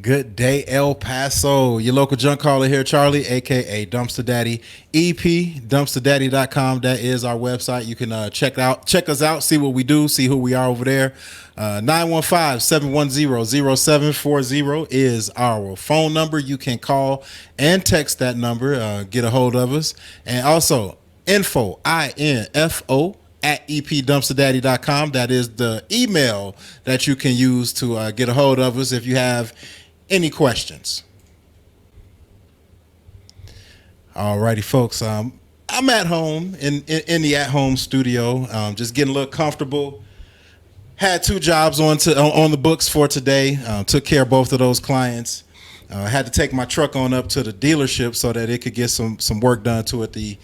Good day, El Paso. Your local junk caller here, Charlie, aka Dumpster Daddy. Dumpsterdaddy.com. That is our website. You can check us out, see what we do, see who we are over there. 915-710-0740 is our phone number. You can call and text that number, get a hold of us. And also, info at epdumpsterdaddy.com. That is the email that you can use to get a hold of us if you have any questions. Alrighty, folks. I'm at home in the at-home studio, just getting a little comfortable. Had two jobs on the books for today. Took care of both of those clients. Had to take my truck on up to the dealership so that it could get some work done to it. The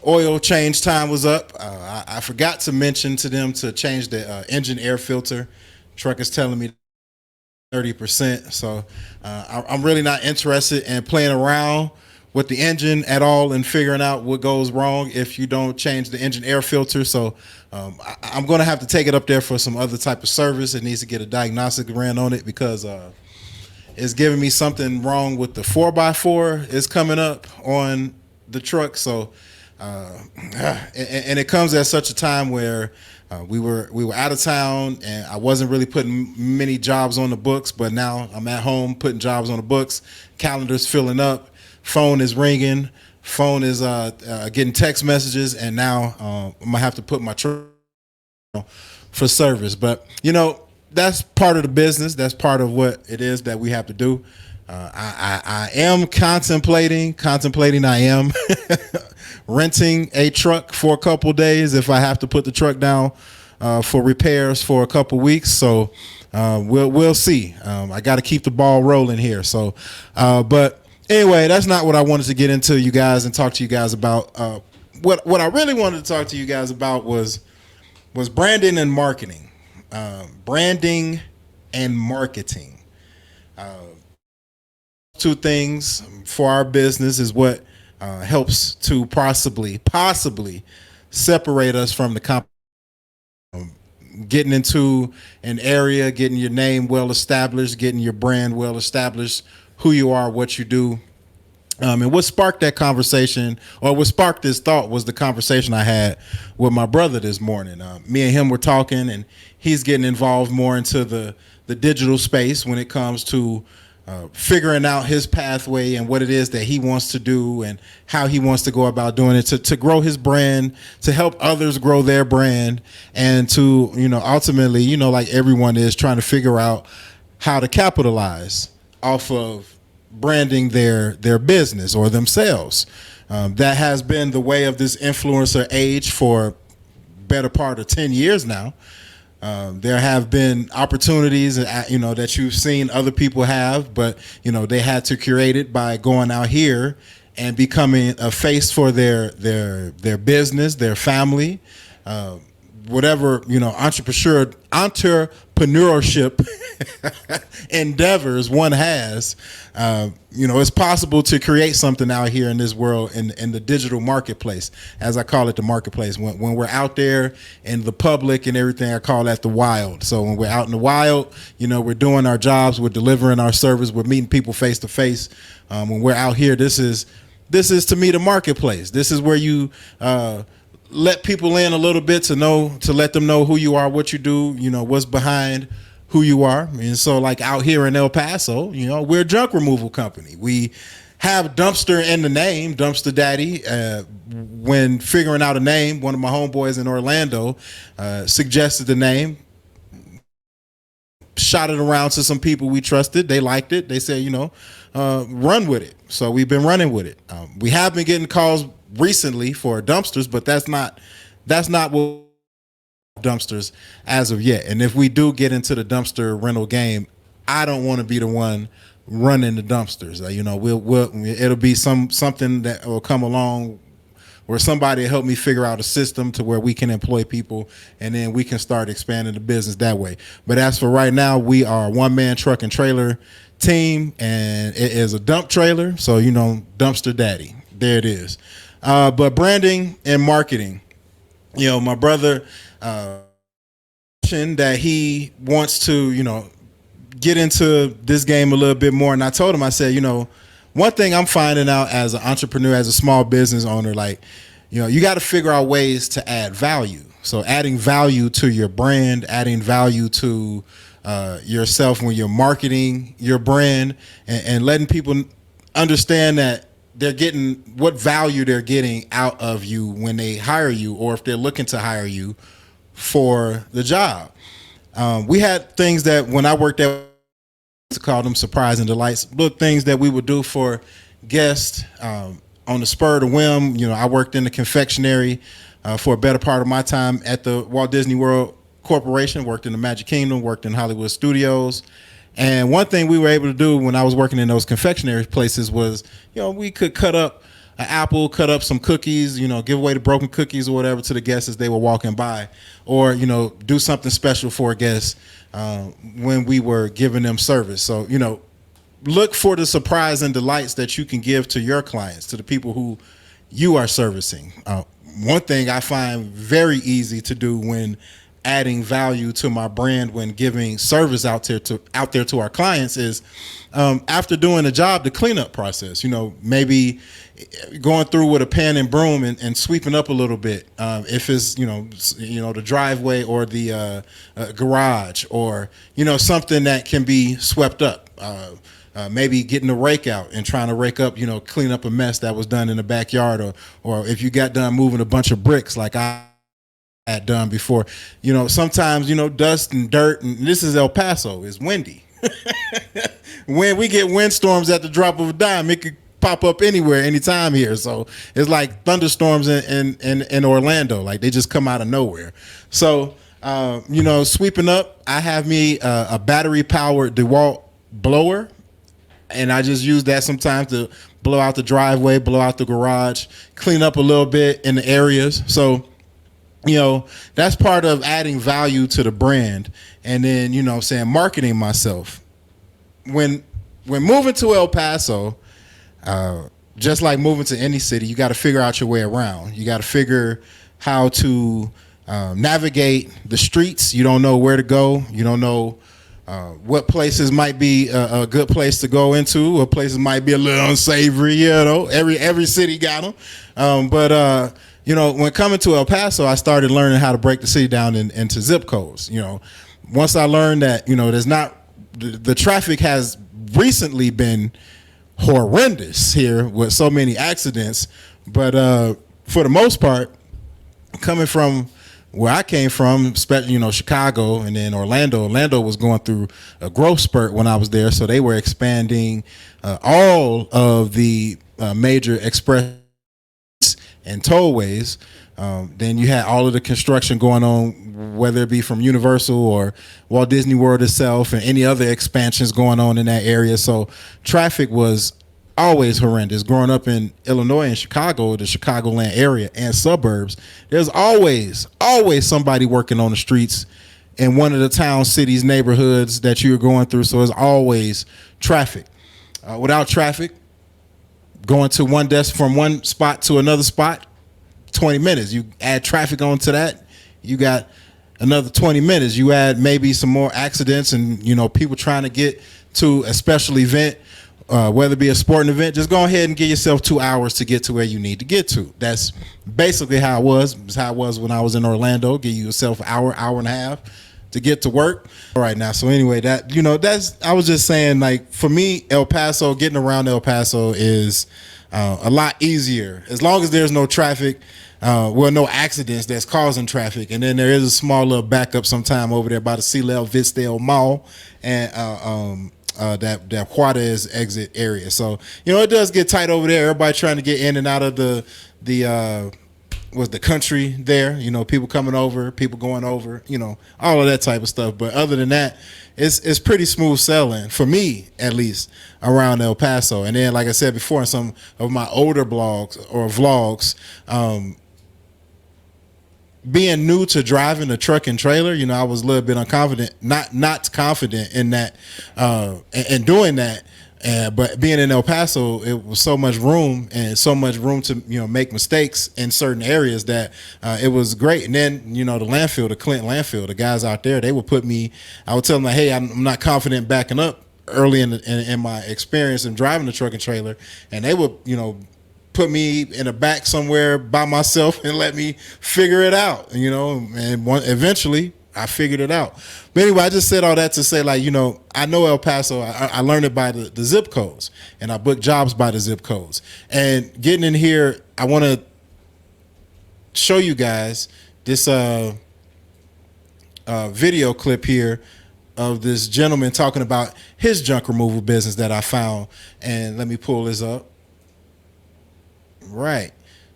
oil change time was up. I forgot to mention to them to change the engine air filter. Truck is telling me 30%. So I'm really not interested in playing around with the engine at all and figuring out what goes wrong if you don't change the engine air filter. So I'm going to have to take it up there for some other type of service. It needs to get a diagnostic ran on it because it's giving me something wrong with the 4x4 is coming up on the truck. So and it comes at such a time where we were out of town and I wasn't really putting many jobs on the books, but now I'm at home putting jobs on the books. Calendar's filling up, phone is ringing, phone is getting text messages, and now I'm gonna have to put my truck for service. But that's part of the business. That's part of what it is that we have to do. I am contemplating. I am renting a truck for a couple days if I have to put the truck down for repairs for a couple weeks. So we'll see. I got to keep the ball rolling here. So, but anyway, that's not what I wanted to get into, you guys, and talk to you guys about. What I really wanted to talk to you guys about was branding and marketing. Branding and marketing. Two things for our business is what helps to possibly separate us from the competition. Getting into an area, getting your name well established, getting your brand well established, who you are, what you do. And what sparked that conversation, or what sparked this thought, was the conversation I had with my brother this morning. Me and him were talking, and he's getting involved more into the digital space when it comes to figuring out his pathway and what it is that he wants to do and how he wants to go about doing it to grow his brand, to help others grow their brand, and to, ultimately, like everyone is trying to figure out how to capitalize off of branding their business or themselves. That has been the way of this influencer age for better part of 10 years now. There have been opportunities, that you've seen other people have, but they had to curate it by going out here and becoming a face for their business, their family, whatever entrepreneurship endeavors one has. It's possible to create something out here in this world, in the digital marketplace, as I call it, the marketplace. When we're out there in the public and everything, I call that the wild. So when we're out in the wild, we're doing our jobs, we're delivering our service, we're meeting people face to face. When we're out here, this is to me the marketplace. This is where you let people in a little bit to let them know who you are, what you do, what's behind who you are. And so, like out here in El Paso, we're a junk removal company. We have dumpster in the name, Dumpster Daddy. When figuring out a name, one of my homeboys in Orlando suggested the name, shot it around to some people we trusted. They liked it. They said, run with it. So we've been running with it. We have been getting calls recently for dumpsters, but that's not what dumpsters as of yet. And if we do get into the dumpster rental game, I don't want to be the one running the dumpsters. It'll be something that will come along where somebody will help me figure out a system to where we can employ people, and then we can start expanding the business that way. But as for right now, we are a one-man truck and trailer team, and it is a dump trailer. So, Dumpster Daddy. There it is. But branding and marketing, my brother mentioned that he wants to, get into this game a little bit more, and I told him, I said, one thing I'm finding out as an entrepreneur, as a small business owner, like, you got to figure out ways to add value. So adding value to your brand, adding value to yourself when you're marketing your brand, and letting people understand that they're getting what value they're getting out of you when they hire you, or if they're looking to hire you for the job. We had things that when I worked at, to call them surprise and delights, little things that we would do for guests on the spur of the whim. I worked in the confectionery for a better part of my time at the Walt Disney World Corporation, worked in the Magic Kingdom, worked in Hollywood Studios. And one thing we were able to do when I was working in those confectionery places was, we could cut up an apple, cut up some cookies, give away the broken cookies or whatever to the guests as they were walking by, or, do something special for a guest when we were giving them service. So, look for the surprise and delights that you can give to your clients, to the people who you are servicing. One thing I find very easy to do when adding value to my brand, when giving service out there to our clients, is after doing a job, the cleanup process. Maybe going through with a pan and broom and sweeping up a little bit. If it's the driveway or the garage, or something that can be swept up. Maybe getting a rake out and trying to rake up, clean up a mess that was done in the backyard, or if you got done moving a bunch of bricks like I had done before. Sometimes, dust and dirt, and this is El Paso, it's windy. When we get windstorms at the drop of a dime, it could pop up anywhere, anytime here. So it's like thunderstorms in Orlando, like they just come out of nowhere. So, sweeping up, I have me a battery powered DeWalt blower, and I just use that sometimes to blow out the driveway, blow out the garage, clean up a little bit in the areas. So, that's part of adding value to the brand. And then, marketing myself. When moving to El Paso, just like moving to any city, you got to figure out your way around. You got to figure how to navigate the streets. You don't know where to go. You don't know what places might be a good place to go into. What places might be a little unsavory. Every city got them. But when coming to El Paso, I started learning how to break the city down into zip codes. Once I learned that, there's not, the traffic has recently been horrendous here with so many accidents. But for the most part, coming from where I came from, especially, Chicago and then Orlando. Orlando was going through a growth spurt when I was there. So they were expanding all of the major express and tollways. Then you had all of the construction going on, whether it be from Universal or Walt Disney World itself, and any other expansions going on in that area. So traffic was always horrendous. Growing up in Illinois and Chicago, the Chicagoland area and suburbs, there's always somebody working on the streets in one of the town, cities, neighborhoods that you're going through. So there's always traffic. Without traffic, going to one desk from one spot to another spot, 20 minutes. You add traffic onto that, you got another 20 minutes. You add maybe some more accidents and, people trying to get to a special event, whether it be a sporting event. Just go ahead and give yourself 2 hours to get to where you need to get to. That's basically how it was. It's how it was when I was in Orlando. Give yourself an hour and a half to get to work. All right, now, so anyway, I was just saying, like, for me, El Paso, getting around El Paso is a lot easier as long as there's no traffic, no accidents that's causing traffic. And then there is a small little backup sometime over there by the Sea Level Vistale Mall and that Juarez exit area. So, it does get tight over there. Everybody trying to get in and out of the country there, people coming over, people going over, all of that type of stuff. But other than that, it's pretty smooth sailing, for me at least, around El Paso. And then, like I said before, in some of my older blogs or vlogs, being new to driving a truck and trailer, I was a little bit unconfident, not confident in that, and doing that. But being in El Paso, it was so much room to make mistakes in certain areas that it was great. And then the landfill, the Clinton landfill, the guys out there, they would put me. I would tell them like, hey, I'm not confident backing up early in my experience in driving the truck and trailer, and they would put me in the back somewhere by myself and let me figure it out. And eventually I figured it out. But anyway, I just said all that to say, like, I know El Paso. I learned it by the zip codes, and I booked jobs by the zip codes. And getting in here, I want to show you guys this video clip here of this gentleman talking about his junk removal business that I found. And let me pull this up. Right.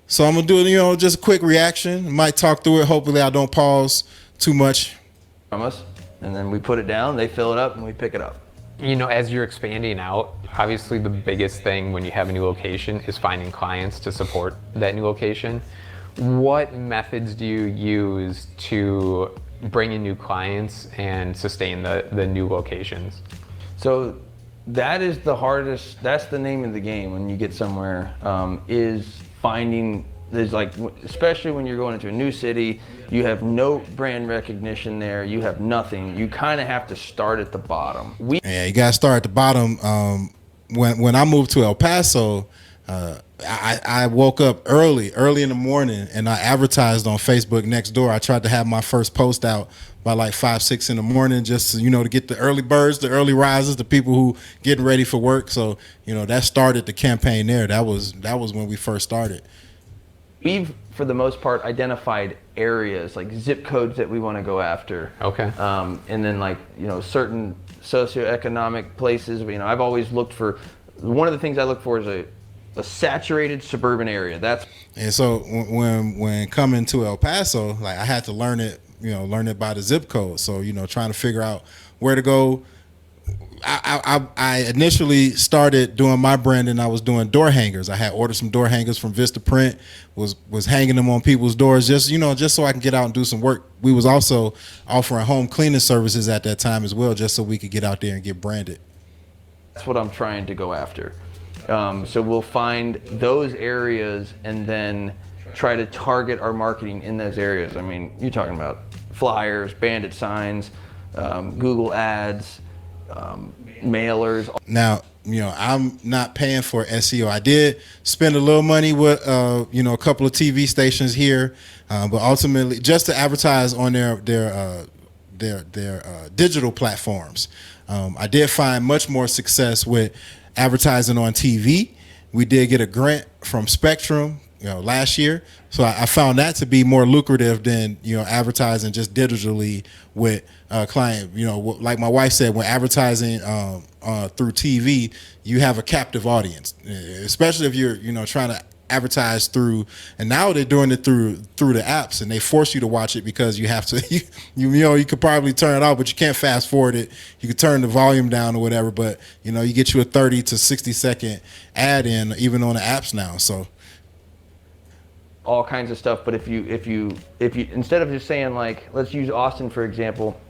So I'm going to do, just a quick reaction. Might talk through it. Hopefully I don't pause too much. From us, and then we put it down, they fill it up, and we pick it up. As you're expanding out, obviously the biggest thing when you have a new location is finding clients to support that new location. What methods do you use to bring in new clients and sustain the new locations? So that is the hardest, that's the name of the game when you get somewhere, is finding. There's especially when you're going into a new city, you have no brand recognition there, you have nothing. You kind of have to start at the bottom. You got to start at the bottom. When I moved to El Paso, I woke up early in the morning, and I advertised on Facebook next door. I tried to have my first post out by like 5, 6 in the morning, just to get the early birds, the early risers, the people who getting ready for work. So that started the campaign there. That was when we first started. We've, for the most part, identified areas, like zip codes that we want to go after. Okay. And then certain socioeconomic places. I've always looked for, one of the things I look for is a saturated suburban area. And so when coming to El Paso, like I had to learn it by the zip code. So, trying to figure out where to go. I initially started doing my branding. I was doing door hangers. I had ordered some door hangers from Vista Print, was hanging them on people's doors just so I can get out and do some work. We was also offering home cleaning services at that time as well, just so we could get out there and get branded. That's what I'm trying to go after. So we'll find those areas and then try to target our marketing in those areas. You're talking about flyers, bandit signs, Google ads, mailers. Now, I'm not paying for SEO. I did spend a little money with, a couple of TV stations here, but ultimately just to advertise on their digital platforms. I did find much more success with advertising on TV. We did get a grant from Spectrum, last year. So I found that to be more lucrative than, advertising just digitally with a client. Like my wife said, when advertising through TV, you have a captive audience, especially if you're, trying to advertise through, and now they're doing it through the apps, and they force you to watch it because you have to, you could probably turn it off, but you can't fast forward it. You could turn the volume down or whatever, but you get you a 30 to 60 second ad in, even on the apps now. So all kinds of stuff. But if you instead of just saying, like, let's use Austin for example,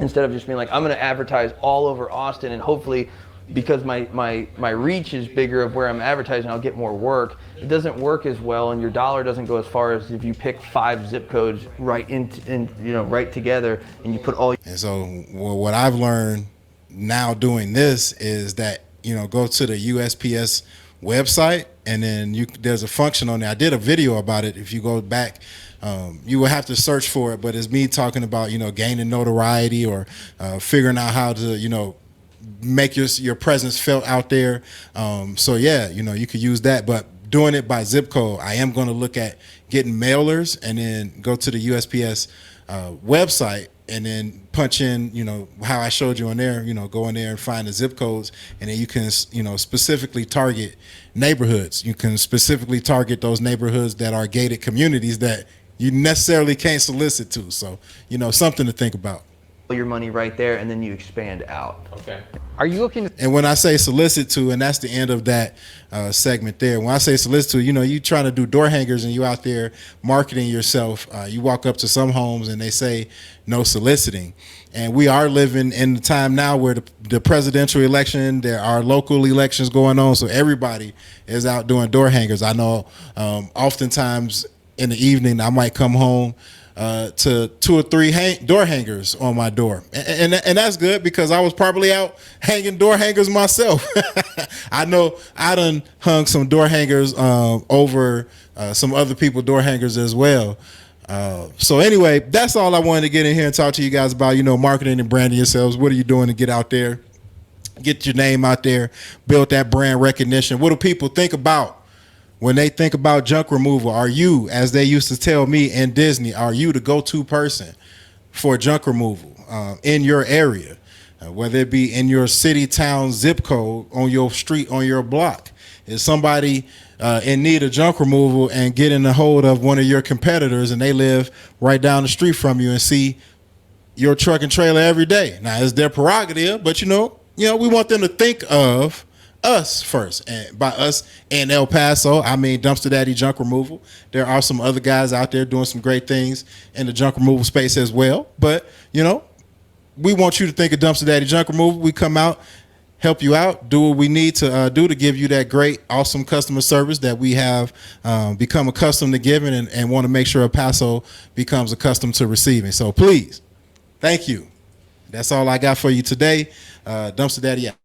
instead of just being like, I'm going to advertise all over Austin and hopefully because my reach is bigger of where I'm advertising, I'll get more work. It doesn't work as well, and your dollar doesn't go as far as if you pick 5 zip codes right right together and you put all. And so what I've learned now doing this is that go to the USPS website, and then there's a function on there. I did a video about it. If you go back, you will have to search for it, but it's me talking about gaining notoriety or figuring out how to make your presence felt out there. So yeah, you could use that, but doing it by zip code, I am going to look at getting mailers and then go to the USPS website and then punch in, how I showed you on there, go in there and find the zip codes, and then you can, specifically target neighborhoods. You can specifically target those neighborhoods that are gated communities that you necessarily can't solicit to. So, something to think about. Your money right there, and then you expand out. Okay. Are you looking to? And when I say solicit to, and that's the end of that segment there. When I say solicit to, you trying to do door hangers and you out there marketing yourself. You walk up to some homes and they say no soliciting. And we are living in the time now where the presidential election, there are local elections going on, so everybody is out doing door hangers. I know oftentimes in the evening I might come home to 2 or 3 door hangers on my door, and that's good because I was probably out hanging door hangers myself. I know I done hung some door hangers over some other people door hangers as well. So anyway, that's all I wanted to get in here and talk to you guys about, marketing and branding yourselves. What are you doing to get out there, get your name out there, build that brand recognition? What do people think about when they think about junk removal? Are you, as they used to tell me in Disney, are you the go-to person for junk removal in your area? Whether it be in your city, town, zip code, on your street, on your block. Is somebody in need of junk removal and getting a hold of one of your competitors and they live right down the street from you and see your truck and trailer every day? Now, it's their prerogative, but we want them to think of us first. And by us in El Paso, I mean Dumpster Daddy Junk Removal. There are some other guys out there doing some great things in the junk removal space as well. But, we want you to think of Dumpster Daddy Junk Removal. We come out, help you out, do what we need to do to give you that great, awesome customer service that we have become accustomed to giving and want to make sure El Paso becomes accustomed to receiving. So please, thank you. That's all I got for you today. Dumpster Daddy out.